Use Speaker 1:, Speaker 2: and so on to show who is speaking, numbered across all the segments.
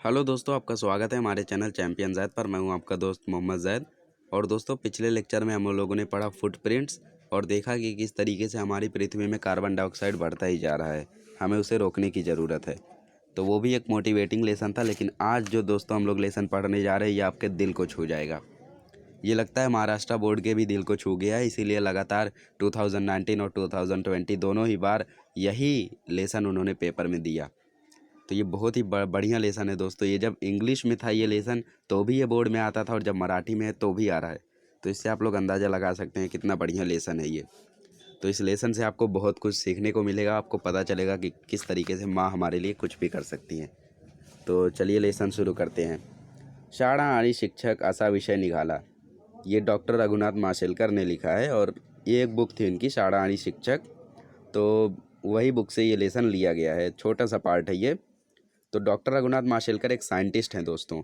Speaker 1: Hello दोस्तों, आपका स्वागत है हमारे चैनल चैंपियन जैद पर। मैं हूं आपका दोस्त मोहम्मद जैद। और दोस्तों, पिछले लेक्चर में हम लोगों ने पढ़ा फुटप्रिंट्स और देखा कि किस तरीके से हमारी पृथ्वी में कार्बन डाइऑक्साइड बढ़ता ही जा रहा है, हमें उसे रोकने की ज़रूरत है। तो वो भी एक मोटिवेटिंग लेसन था। लेकिन आज जो दोस्तों हम लोग लेसन पढ़ने जा रहे हैं, ये आपके दिल को छू जाएगा। ये लगता है महाराष्ट्र बोर्ड के भी दिल को छू गया है, इसीलिए लगातार 2019 और 2020 दोनों ही बार यही लेसन उन्होंने पेपर में दिया। तो ये बहुत ही बढ़िया लेसन है दोस्तों। ये जब इंग्लिश में था ये लेसन तो भी ये बोर्ड में आता था, और जब मराठी में है तो भी आ रहा है। तो इससे आप लोग अंदाज़ा लगा सकते हैं कितना बढ़िया लेसन है ये। तो इस लेसन से आपको बहुत कुछ सीखने को मिलेगा, आपको पता चलेगा कि किस तरीके से माँ हमारे लिए कुछ भी कर सकती हैं। तो चलिए लेसन शुरू करते हैं। शाळा आणि शिक्षक असा विषय निघाला। ये डॉक्टर रघुनाथ माशेलकर ने लिखा है, और ये एक बुक थी इनकी, शाळा आणि शिक्षक। तो वही बुक से ये लेसन लिया गया है, छोटा सा पार्ट है ये। तो डॉक्टर रघुनाथ माशेलकर एक साइंटिस्ट हैं दोस्तों,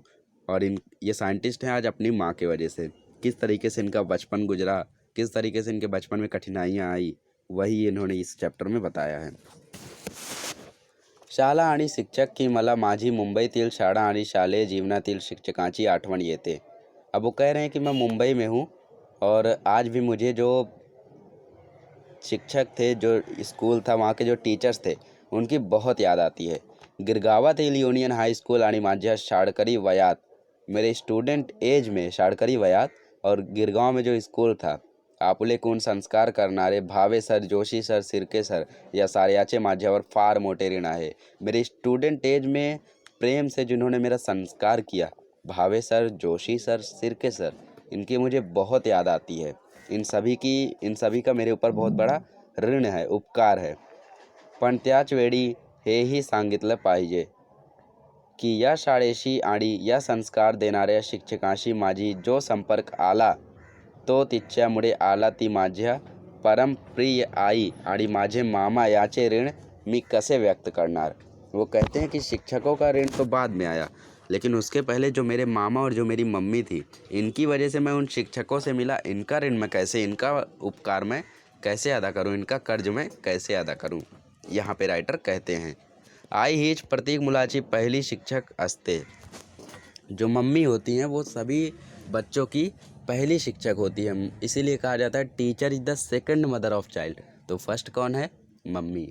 Speaker 1: और ये साइंटिस्ट हैं आज अपनी माँ की वजह से। किस तरीके से इनका बचपन गुजरा, किस तरीके से इनके बचपन में कठिनाइयाँ आई, वही इन्होंने इस चैप्टर में बताया है। शाळा आणि शिक्षक की मला माझी मुंबईतील शाळा आणि शालेय जीवनातील शिक्षकांची आठवण येते। अब वो कह रहे हैं कि मैं मुंबई में हूँ, और आज भी मुझे जो शिक्षक थे, जो स्कूल था, वहाँ के जो टीचर्स थे, उनकी बहुत याद आती है। गिरगावातील युनियन हाई स्कूल आणि माझ्या शाळकरी वयात, मेरे स्टूडेंट एज में शाळकरी वयात और गिरगांव में जो स्कूल था, आपुले कोण संस्कार करणारे भावे सर, जोशी सर, सिरके सर या साऱ्याचे माझ्यावर फार मोठे ऋण आहे। मेरे स्टूडेंट एज में प्रेम से जिन्होंने मेरा संस्कार किया, भावे सर, जोशी सर, सिरके सर, इनकी मुझे बहुत याद आती है। इन सभी का मेरे ऊपर बहुत बड़ा ऋण है, उपकार है। पण त्याच वेळी हेही सांगितलं पाहिजे की या शाळेशी आणि या संस्कार देणाऱ्या शिक्षकांशी माझी जो संपर्क आला, तो तिच्यामुळे आला। ती माझ्या परमप्रिय आई आणि माझे मामा याचे ऋण मी कसे व्यक्त करणार। वो कहते हैं कि शिक्षकों का ऋण तो बाद में आया, लेकिन उसके पहले जो मेरे मामा और जो मेरी मम्मी थी, इनकी वजह से मैं उन शिक्षकों से मिला। इनका ऋण मैं कैसे, इनका उपकार मैं कैसे अदा करूं, इनका कर्ज मैं कैसे अदा करूं। यहाँ पे राइटर कहते हैं, आई हीच प्रतीक मुलाची पहली शिक्षक असते। जो मम्मी होती हैं वो सभी बच्चों की पहली शिक्षक होती है, इसीलिए कहा जाता है teacher is the second mother of child. तो फर्स्ट कौन है? मम्मी।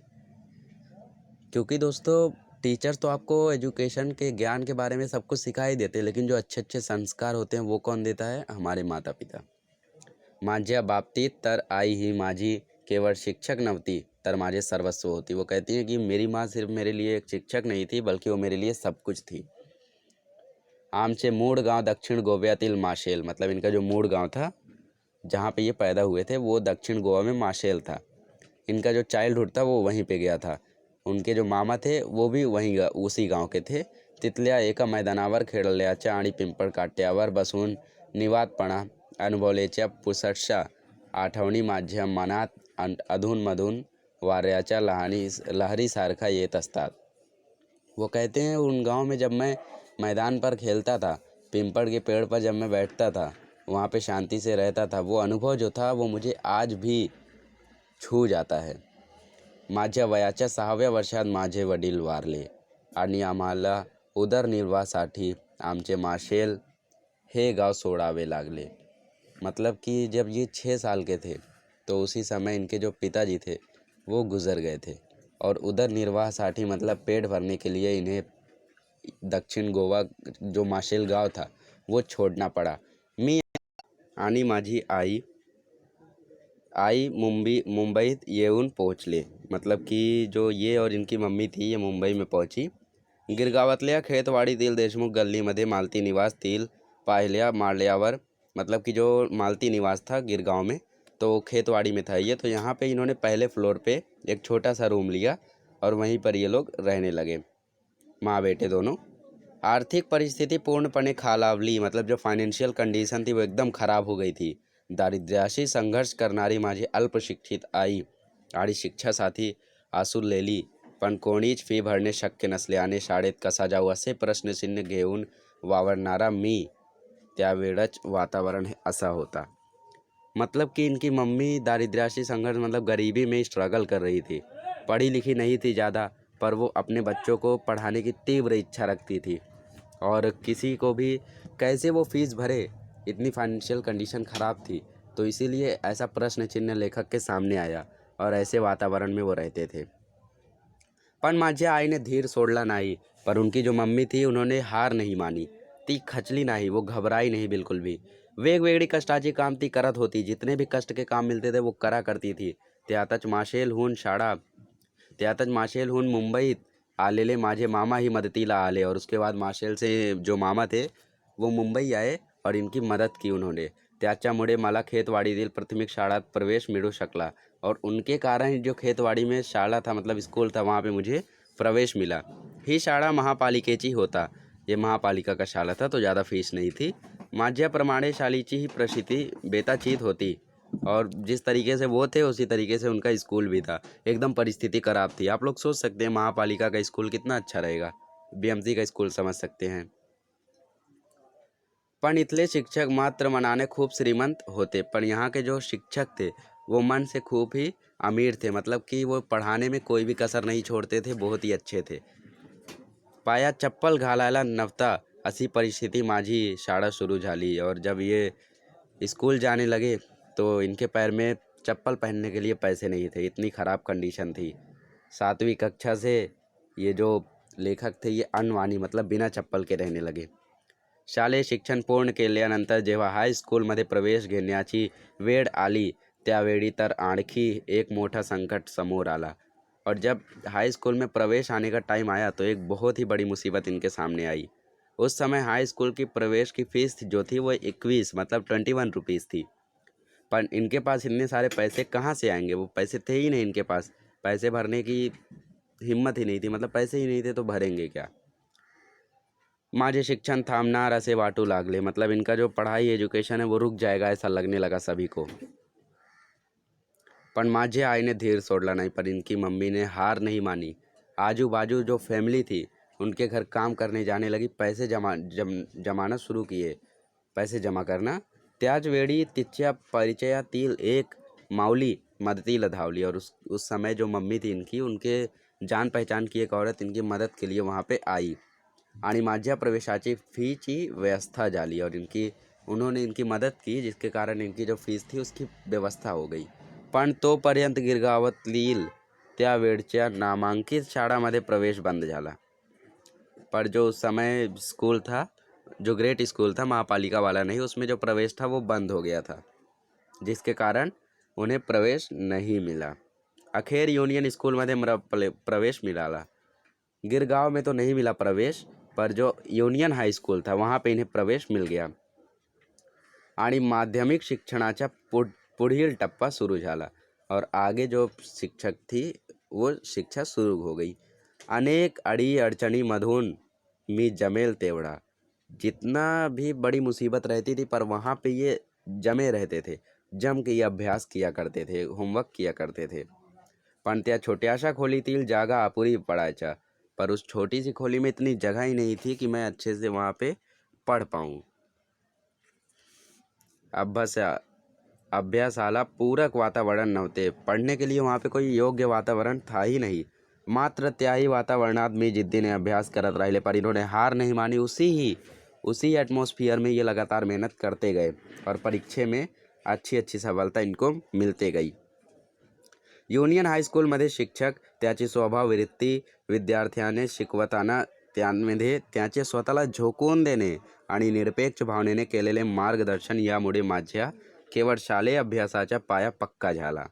Speaker 1: क्योंकि दोस्तों, टीचर्स तो आपको एजुकेशन के ज्ञान के बारे में सब कुछ सिखा ही देते हैं, लेकिन जो अच्छे अच्छे संस्कार होते हैं वो कौन देता है? हमारे माता पिता। माझ्या बाबतीत तर आई ही माझी केवळ शिक्षक नव्हती, तर माझे सर्वस्व होती। वो कहती हैं कि मेरी माँ सिर्फ मेरे लिए एक शिक्षक नहीं थी, बल्कि वो मेरे लिए सब कुछ थी। आमचे मूळ गांव दक्षिण गोव्यातील माशेल, मतलब इनका जो मूळ गांव था, जहाँ पे ये पैदा हुए थे, वो दक्षिण गोवा में माशेल था। इनका जो चाइल्डहुड था वो वहीं पे गया था। उनके जो मामा थे वो भी उसी गांव के थे। तिथल्या एका मैदानावर खेळल्याच्या आणि पिंपळ काट्यावर बसून निवांतपणा अनुभवल्याच्या पुसटशा आठवणी माझ्या मनात अधूनमधून वाऱ्याच्या लहरीसारखा येत असतात। वो कहते हैं उन गांव में जब मैं मैदान पर खेलता था, पिंपल के पेड़ पर जब मैं बैठता था, वहाँ पे शांति से रहता था, वो अनुभव जो था वो मुझे आज भी छू जाता है। माझ्या वयाच्या 6व्या वर्षात माझे वडील वारले आणि आम्हाला उदरनिर्वाहासाठी आमचे माशेल हे गांव सोडावे लागले। मतलब कि जब ये 6 साल के थे तो उसी समय इनके जो पिताजी थे वो गुज़र गए थे, और उदरनिर्वाहासाठी मतलब पेट भरने के लिए इन्हें दक्षिण गोवा जो माशेल गांव था वो छोड़ना पड़ा। मी आणि माझी आई मुंबईत येऊन पहुँचले। मतलब कि जो ये और इनकी मम्मी थी, ये मुंबई में पहुंची। गिरगावातल्या खेतवाडीतील देशमुख गल्लीमध्ये मालती निवासतील पाहिल्या माळल्यावर, मतलब कि जो मालती निवास था गिरगांव में, तो खेतवाड़ी में था ये। तो यहाँ पे इन्होंने पहले फ्लोर पे एक छोटा सा रूम लिया और वहीं पर ये लोग रहने लगे, माँ बेटे दोनों। आर्थिक परिस्थिति पूर्णपणे खालावली, मतलब जो फाइनेंशियल कंडीशन थी वो एकदम ख़राब हो गई थी। दारिद्र्याशी संघर्ष करणारी माझी अल्पशिक्षित आई आणि शिक्षासाठी आसुरलेली, पण कोणीच फी भरणे शक्य नसल्याने शाळेत कसा जाऊ असे प्रश्नचिन्ह घेऊन वावरणारा मी, त्यावेळच वातावरण असा होता। मतलब कि इनकी मम्मी दारिद्र्याशी संघर्ष मतलब गरीबी में स्ट्रगल कर रही थी, पढ़ी लिखी नहीं थी ज़्यादा, पर वो अपने बच्चों को पढ़ाने की तीव्र इच्छा रखती थी। और किसी को भी कैसे वो फीस भरे, इतनी फाइनेंशियल कंडीशन ख़राब थी। तो इसीलिए ऐसा प्रश्न चिन्ह लेखक के सामने आया और ऐसे वातावरण में वो रहते थे। पण माझ्या आईने धीर सोडला नाही, पर उनकी जो मम्मी थी उन्होंने हार नहीं मानी. ती खचली नाही, वो घबराई नहीं बिल्कुल भी. वेगवेगळी कष्टाची काम ती करत होती. जितने भी कष्ट के काम मिलते थे वो करा करती थी. त्यातच माशेलहून मुंबईत आलेले माझे मामा ही मदतीला आले और उसके बाद माशेल से जो मामा थे वो मुंबई आए और इनकी मदत की उन्होंने. त्याच्यामुळे मला खेतवाडीतील प्राथमिक शाळेत प्रवेश मिळू शकला और उनके कारण जो खेतवाड़ी में शाला था मतलब स्कूल था वहाँ पे मुझे प्रवेश मिला. ही शाळा महापालिकेची होता. ये महापालिका का शाला था तो ज़्यादा फीस नहीं थी. माझ्याप्रमाणे शालीची ही प्रसिद्धी बेताचीत होती और जिस तरीके से वो थे उसी तरीके से उनका स्कूल भी था. एकदम परिस्थिति खराब थी. आप लोग सोच सकते हैं महापालिका का स्कूल कितना अच्छा रहेगा. बीएमसी का स्कूल समझ सकते हैं. पण इथले शिक्षक मात्र मनाने खूप श्रीमंत होते, पण यहाँ के जो शिक्षक थे वो मन से खूब ही अमीर थे. मतलब कि वो पढ़ाने में कोई भी कसर नहीं छोड़ते थे, बहुत ही अच्छे थे. पायात चप्पल घालायला नव्हता अशी परिस्थिती माझी शाळा सुरू झाली और जब ये स्कूल जाने लगे तो इनके पैर में चप्पल पहनने के लिए पैसे नहीं थे, इतनी ख़राब कंडीशन थी. 7वीं कक्षा से ये जो लेखक थे ये अनवाणी मतलब बिना चप्पल के रहने लगे. शालेय शिक्षण पूर्ण केल्यानंतर जेव्हा हायस्कूलमध्ये प्रवेश घेण्याची वेळ आली त्यावेळी तर आणखी एक मोठा संकट समोर आला. और जब हाई स्कूल में प्रवेश आने का टाइम आया तो एक बहुत ही बड़ी मुसीबत इनके सामने आई. उस समय हाई स्कूल की प्रवेश की फ़ीस जो थी वो 21 मतलब 21 रुपीज़ थी. पर इनके पास इतने सारे पैसे कहाँ से आएंगे, वो पैसे थे ही नहीं इनके पास. पैसे भरने की हिम्मत ही नहीं थी, मतलब पैसे ही नहीं थे तो भरेंगे क्या. माझे शिक्षण थांबणार असे वाटू लागले. मतलब इनका जो पढ़ाई एजुकेशन है वो रुक जाएगा ऐसा लगने लगा सभी को. पण माझ्या आईने धीर सोडला नहीं, पर इनकी मम्मी ने हार नहीं मानी. आजू बाजू जो फैमिली थी उनके घर काम करने जाने लगी. पैसे जमाना शुरू किए, पैसे जमा करना. त्याच वेळी तिच्या परिचयातील एक माऊली मदतीला धावली और उस समय जो मम्मी थी इनकी उनके जान पहचान की एक औरत इनकी मदद के लिए वहाँ पे आई आणि माझ्या प्रवेशाची फीची व्यवस्था झाली और उन्होंने इनकी मदद की जिसके कारण इनकी जो फीस थी उसकी व्यवस्था हो गई. पण तोपर्यंत गिरगावातील त्या वेळच्या नामांकित शाळामध्ये प्रवेश बंद झाला. पर जो उस समय स्कूल था, जो ग्रेट स्कूल था महापालिका वाला नहीं, उसमें जो प्रवेश था वो बंद हो गया था जिसके कारण उन्हें प्रवेश नहीं मिला. अखेर यूनियन स्कूलमध्ये मला प्रवेश मिळाला. गिरगांव में तो नहीं मिला प्रवेश, पर जो यूनियन हाई स्कूल था वहाँ पे इन्हें प्रवेश मिल गया आणि माध्यमिक शिक्षणाचा पुढील टप्पा सुरू झाला और आगे जो शिक्षक थी वो शिक्षा शुरू हो गई. अनेक अडी अडचणीमधून मी जमेल तेवढा. जितना भी बड़ी मुसीबत रहती थी पर वहाँ पे ये जमे रहते थे, जम के ये अभ्यास किया करते थे, होमवर्क किया करते थे. पण त्या छोट्याशा खोलीतील जागा अपुरी पडायच्या. पर उस छोटी सी खोली में इतनी जगह ही नहीं थी कि मैं अच्छे से वहाँ पे पढ़ पाऊँ. अभ्यासाला पूरक वातावरण नव्हते. पढ़ने के लिए वहाँ पे कोई योग्य वातावरण था ही नहीं. मात्र त्याही वातावरणात मी जिद्दीने अभ्यास करत राहिले. पर इन्होंने हार नहीं मानी. उसी एटमॉस्फेयर में ये लगातार मेहनत करते गए और परीक्षा में अच्छी सफलता इनको मिलते गई. युनियन हायस्कूलमध्ये शिक्षक त्याची स्वभाववृत्ती विद्यार्थ्याने शिकवताना त्यामध्ये त्याचे स्वतःला झोकवून देणे आणि निरपेक्ष भावनेने केलेले मार्गदर्शन यामुळे माझ्या केवळ शालेय अभ्यासाचा पाया पक्का झाला.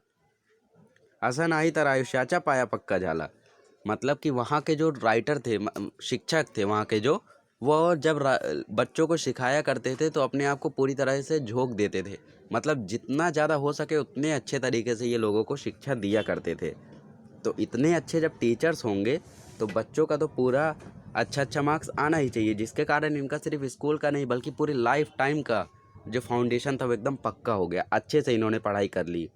Speaker 1: असं नाही तर आयुष्याचा पाया पक्का झाला. मतलब कि वहाँ के जो राइटर थे, शिक्षक थे वहाँ के जो, वो जब बच्चों को सिखाया करते थे तो अपने आप को पूरी तरह से झोंक देते थे. मतलब जितना ज़्यादा हो सके उतने अच्छे तरीके से ये लोगों को शिक्षा दिया करते थे. तो इतने अच्छे जब टीचर्स होंगे तो बच्चों का तो पूरा अच्छा मार्क्स आना ही चाहिए, जिसके कारण इनका सिर्फ स्कूल का नहीं बल्कि पूरी लाइफ टाइम का जो फाउंडेशन था वो एकदम पक्का हो गया. अच्छे से इन्होंने पढ़ाई कर ली.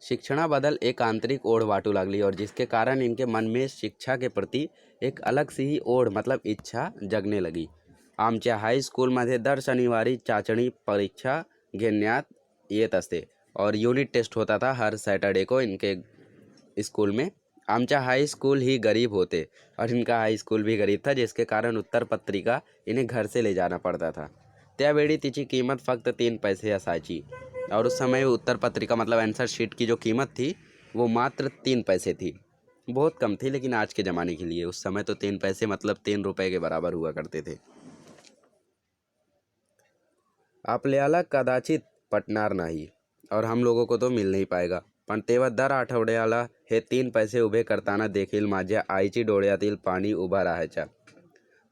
Speaker 1: शिक्षणाबद्दल एक आंतरिक ओढ वाटू लागली और जिसके कारण इनके मन में शिक्षा के प्रति एक अलग सी ही ओढ मतलब इच्छा जगने लगी. आमच्या हायस्कूलमध्ये दर शनिवारी चाचणी परीक्षा घेण्यात येत असते और यूनिट टेस्ट होता था हर सैटरडे को इनके स्कूल में. आमचा हाई स्कूल ही गरीब होते और इनका हाई स्कूल भी गरीब था, जिसके कारण उत्तर पत्रिका इन्हें घर से ले जाना पड़ता था. त्यावेळी तिची किंमत फक्त 3 पैसे असायची और उस समय उत्तर पत्रिका मतलब आंसर शीट की जो कीमत थी वो मात्र 3 पैसे थी. बहुत कम थी, लेकिन आज के ज़माने के लिए उस समय तो 3 पैसे मतलब 3 रुपये के बराबर हुआ करते थे. आपल्याला कदाचित पटणार नाही और हम लोगों को तो मिल नहीं पाएगा, पण तेव्हा दर आठवड्याला हे 3 पैसे उभे करताना देखील माझ्या आईची डोळ्यातील पाणी उभा राहायचा.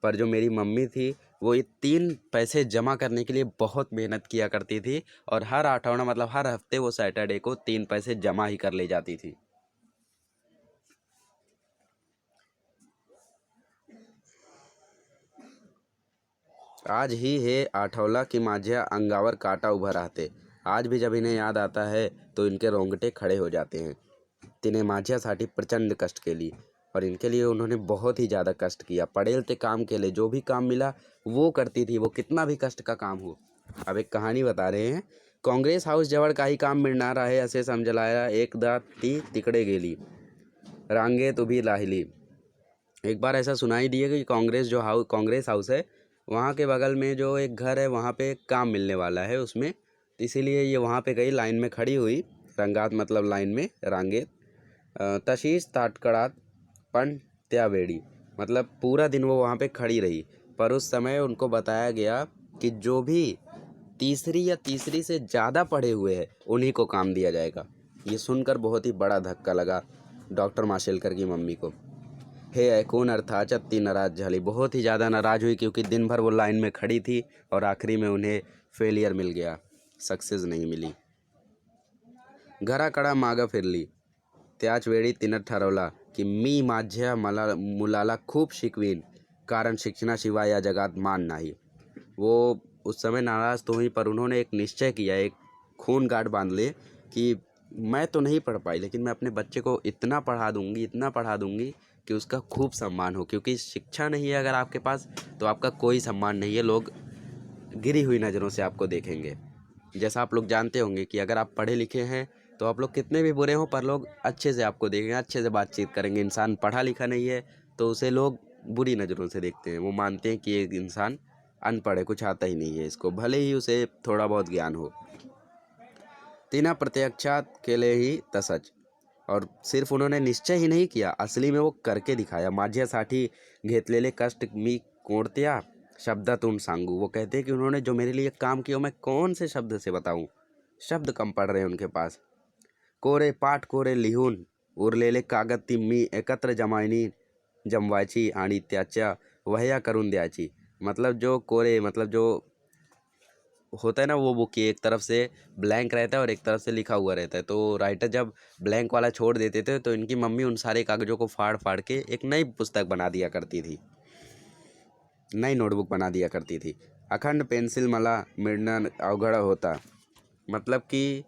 Speaker 1: पर जो मेरी मम्मी थी वो ये 3 पैसे जमा करने के लिए बहुत मेहनत किया करती थी और हर आठवड़ा मतलब हर हफ्ते वो सैटरडे को 3 पैसे जमा ही कर ले जाती थी. आज ही हे आठवला की माझ्या अंगावर काटा उभा राहते. आज भी जब इन्हें याद आता है तो इनके रोंगटे खड़े हो जाते हैं. तिने माझ्यासाठी प्रचंड कष्ट केली और इनके लिए उन्होंने बहुत ही ज़्यादा कष्ट किया. पडेल ते काम केले, जो भी काम मिला वो करती थी, वो कितना भी कष्ट का काम हो. अब एक कहानी बता रहे हैं. काँग्रेस हाऊस जवळ काही काम मिळणार आहे असे समजलाया एकदा ती तिकडे गेली. रांगेत उभी राहिली. एक बार ऐसा सुनाई दिया कि कांग्रेस हाउस है, वहाँ के बगल में जो एक घर है वहाँ पे काम मिलने वाला है उसमें, तो इसीलिए ये वहाँ पे गई, लाइन में खड़ी हुई. रंगात मतलब लाइन में, रांगेत. तशीच ताटकळात पण त्यावेळी मतलब पूरा दिन वो वहाँ पे खड़ी रही. पर उस समय उनको बताया गया कि जो भी तीसरी से ज़्यादा पढ़े हुए हैं उन्हीं को काम दिया जाएगा. ये सुनकर बहुत ही बड़ा धक्का लगा डॉक्टर माशेलकर की मम्मी को. हे ऐकून अर्थात ती नाराज झाली, बहुत ही ज़्यादा नाराज़ हुई, क्योंकि दिन भर वो लाइन में खड़ी थी और आखिरी में उन्हें फेलियर मिल गया, सक्सेस नहीं मिली. घराकडं मागं फिरली. त्याच वेळी तिनं ठरवला की मी माझ्या मुलाला खूप शिकवीन, कारण शिक्षणाशिवाय या जगात मान नहीं. वो उस समय नाराज़ तो हुई, पर उन्होंने एक निश्चय किया, एक खून गांठ बांध ले कि मैं तो नहीं पढ़ पाई, लेकिन मैं अपने बच्चे को इतना पढ़ा दूंगी कि उसका खूब सम्मान हो. क्योंकि शिक्षा नहीं है अगर आपके पास तो आपका कोई सम्मान नहीं है, लोग गिरी हुई नज़रों से आपको देखेंगे. जैसा आप लोग जानते होंगे कि अगर आप पढ़े लिखे हैं तो आप लोग कितने भी बुरे हों पर लोग अच्छे से आपको देखेंगे, अच्छे से बातचीत करेंगे. इंसान पढ़ा लिखा नहीं है तो उसे लोग बुरी नज़रों से देखते हैं. वो मानते हैं कि एक इंसान अनपढ़ है, कुछ आता ही नहीं है इसको, भले ही उसे थोड़ा बहुत ज्ञान हो. तिनं प्रत्यक्षात केले ही तसंच. और सिर्फ उन्होंने निश्चय ही नहीं किया, असली में वो करके दिखाया. माझ्यासाठी घेतलेले कष्ट मी कोणत्या शब्दातून सांगू. वो कहते हैं कि उन्होंने जो मेरे लिए काम किया मैं कौन से शब्द से बताऊं. शब्द कम पड़ रहे हैं उनके पास. पाठ कोरे लिहून उरलेले कागद ती मी एकत्र जमवायची आणि त्याच्या वह्या करून द्यायची. मतलब जो कोरे मतलब जो होता है ना, वो बुक एक तरफ से ब्लैंक रहता है और एक तरफ से लिखा हुआ रहता है. तो राइटर जब ब्लैंक वाला छोड़ देते थे तो इनकी मम्मी उन सारे कागज़ों को फाड़ फाड़ के एक नई पुस्तक बना दिया करती थी, नई नोटबुक बना दिया करती थी. अखंड पेंसिल मला मिळणं अवघड होता. मतलब कि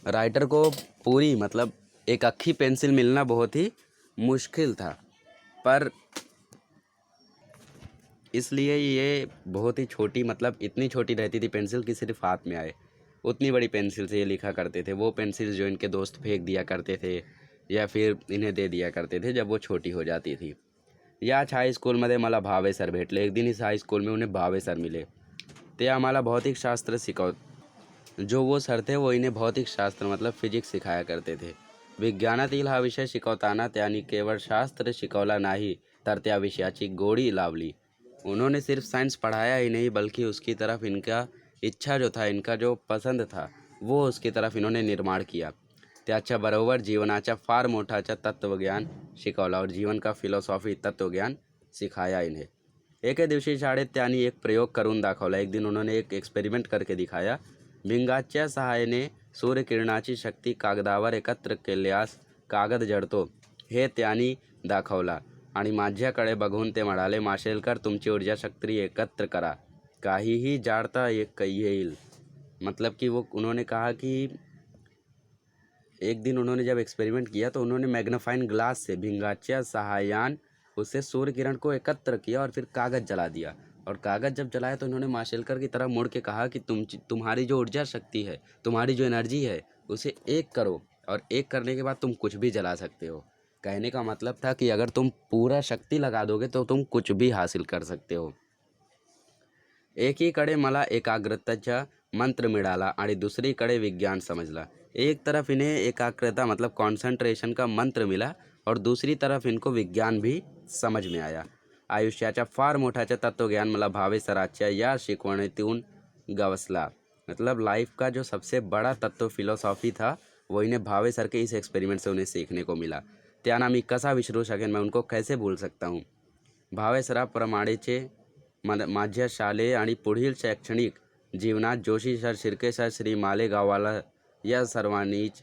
Speaker 1: राइटर को पूरी मतलब एक अक्खी पेंसिल मिलना बहुत ही मुश्किल था. पर इसलिए ये बहुत ही छोटी मतलब इतनी छोटी रहती थी पेंसिल कि सिर्फ हाथ में आए, उतनी बड़ी पेंसिल से ये लिखा करते थे. वो पेंसिल जो इनके दोस्त फेंक दिया करते थे या फिर इन्हें दे दिया करते थे जब वो छोटी हो जाती थी. याच हायस्कूलमध्ये मला भावे सर भेटले. एक दिन इस हाईस्कूल में उन्हें भावे सर मिले. ते आम्हाला भौतिकशास्त्र जो वो सर थे वो इन्हें भौतिकशास्त्र मतलब फिजिक्स सिखाया करते थे. विज्ञानातील हा विषय शिकवताना त्यांनी केवळ शास्त्र शिकवला नाही तर त्या विषयाची गोडी लावली. उन्होंने सिर्फ साइंस पढ़ाया ही नहीं बल्कि उसकी तरफ इनका इच्छा जो था, इनका जो पसंद था वो उसकी तरफ इन्होंने निर्माण किया. त्याच्या बरोबर जीवनाचा फार मोठाचा तत्वज्ञान शिकवला और जीवन का फिलॉसॉफी तत्वज्ञान सिखाया इन्हें. एके दिवशी शाळेत त्यांनी एक प्रयोग करून दाखवला. एक दिन उन्होंने एक एक्सपेरिमेंट करके दिखाया. भिंगाच्या सहाय्याने सूर्यकिरणाची शक्ती कागदावर एकत्र केल्यास कागद जळतो हे त्यांनी दाखवला. आणि माझ्याकडे बघून ते म्हणाले, माशेलकर तुमची ऊर्जा शक्ति एकत्र करा, काहीही जाड़ता येईल. मतलब कि वो उन्होंने कहा कि एक दिन उन्होंने जब एक्सपेरिमेंट किया तो उन्होंने मैग्नीफाइंग ग्लास से भिंगाच्या सहायन उससे सूर्य किरण को एकत्र किया और फिर कागज़ जला दिया. और कागज़ जब जलाया तो उन्होंने माशेलकर की तरफ मुड़ के कहा कि तुम्हारी जो ऊर्जा शक्ति है, तुम्हारी जो एनर्जी है, उसे एक करो और एक करने के बाद तुम कुछ भी जला सकते हो. कहने का मतलब था कि अगर तुम पूरा शक्ति लगा दोगे तो तुम कुछ भी हासिल कर सकते हो. एकीकडे मला एकाग्रतेचा मंत्र मिळाला आणि दुसरीकडे विज्ञान समझला. एक तरफ इन्हें एकाग्रता मतलब कॉन्सन्ट्रेशन का मंत्र मिला और दूसरी तरफ इनको विज्ञान भी समझ में आया. आयुष्याच्या फार मोठाचे तत्वज्ञान मला भावे सराच्या या शिकवणीतून गवसला. मतलब लाइफ का जो सबसे बड़ा तत्व फिलॉसॉफी था वो इन्हें भावे सर के इस एक्सपेरिमेंट से उन्हें सीखने को मिला. त्यांना मी कसा विसरू शकेन, मैं उनको कैसे भूल सकता हूँ. भावे सराप्रमाणेचे माझ्या शालेय आणि पुढील शैक्षणिक जीवनात जोशी सर, शिर्के सर, श्री मालेगाववाला या सर्वांनीच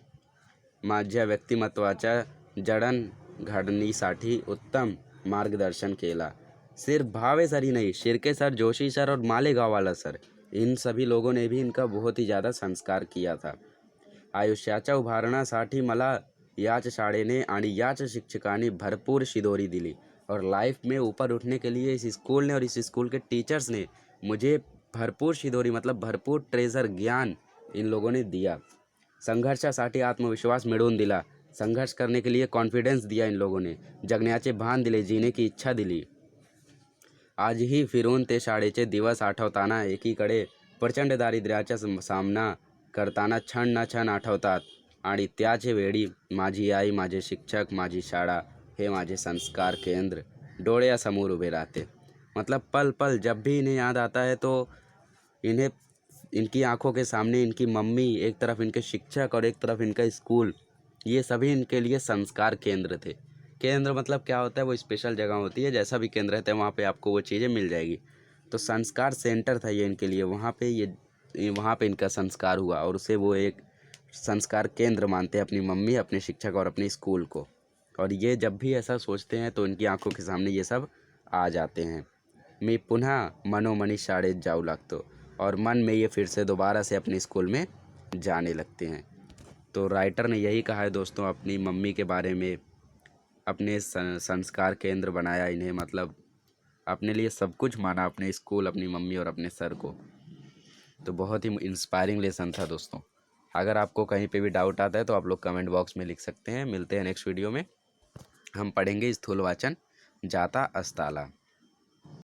Speaker 1: माझ्या व्यक्तिमत्वाच्या जडणघडणीसाठी उत्तम मार्गदर्शन केला. सिर्फ भावे सर ही नहीं, शिर्के सर, जोशी सर और मालेगाववाला सर, इन सभी लोगों ने भी इनका बहुत ही ज़्यादा संस्कार किया था. आयुष्याच्या उभारण्यासाठी मला याच शाळेने आणि याच शिक्षकांनी भरपूर शिदोरी दिली और लाइफ में ऊपर उठने के लिए इस स्कूल ने और इस स्कूल के टीचर्स ने मुझे भरपूर शिदोरी मतलब भरपूर ट्रेजर ज्ञान इन लोगों ने दिया. संघर्षासाठी आत्मविश्वास मिळवून दिला. संघर्ष करने के लिए कॉन्फिडेंस दिया इन लोगों ने. जगण्याचे भान दिले, जीने की इच्छा दिली. आजही फिरून ते शाळेचे दिवस आठवताना एकीकडे प्रचंड दारिद्र्याचा सामना करताना क्षण न क्षण आठवतात आणि त्याचे वेळी माझी आई, माझे शिक्षक, माझी शाळा, हे माझे संस्कार केंद्र डोळ्यासमोर उभे रहते. मतलब पल पल जब भी इन्हें याद आता है तो इन्हें इनकी आंखों के सामने इनकी मम्मी, एक तरफ इनके शिक्षक और एक तरफ इनका स्कूल, ये सभी इनके लिए संस्कार केंद्र थे. केंद्र मतलब क्या होता है, वो स्पेशल जगह होती है, जैसा भी केंद्र रहता है वहाँ पे आपको वो चीज़ें मिल जाएगी. तो संस्कार सेंटर था ये इनके लिए. वहाँ पे इनका संस्कार हुआ और उसे वो एक संस्कार केंद्र मानते हैं अपनी मम्मी, अपने शिक्षक और अपने स्कूल को. और ये जब भी ऐसा सोचते हैं तो इनकी आंखों के सामने ये सब आ जाते हैं. मी पुनः मनोमनी शाळेत जाऊ लागतो और मन में ये फिर से दोबारा से अपने स्कूल में जाने लगते हैं. तो राइटर ने यही कहा है दोस्तों अपनी मम्मी के बारे में. अपने संस्कार केंद्र बनाया इन्हें, मतलब अपने लिए सब कुछ माना, अपने स्कूल, अपनी मम्मी और अपने सर को. तो बहुत ही इंस्पायरिंग लेसन था दोस्तों. अगर आपको कहीं पे भी डाउट आता है तो आप लोग कमेंट बॉक्स में लिख सकते हैं. मिलते हैं नेक्स्ट वीडियो में. हम पढ़ेंगे स्थूल वाचन जाता अस्ताला.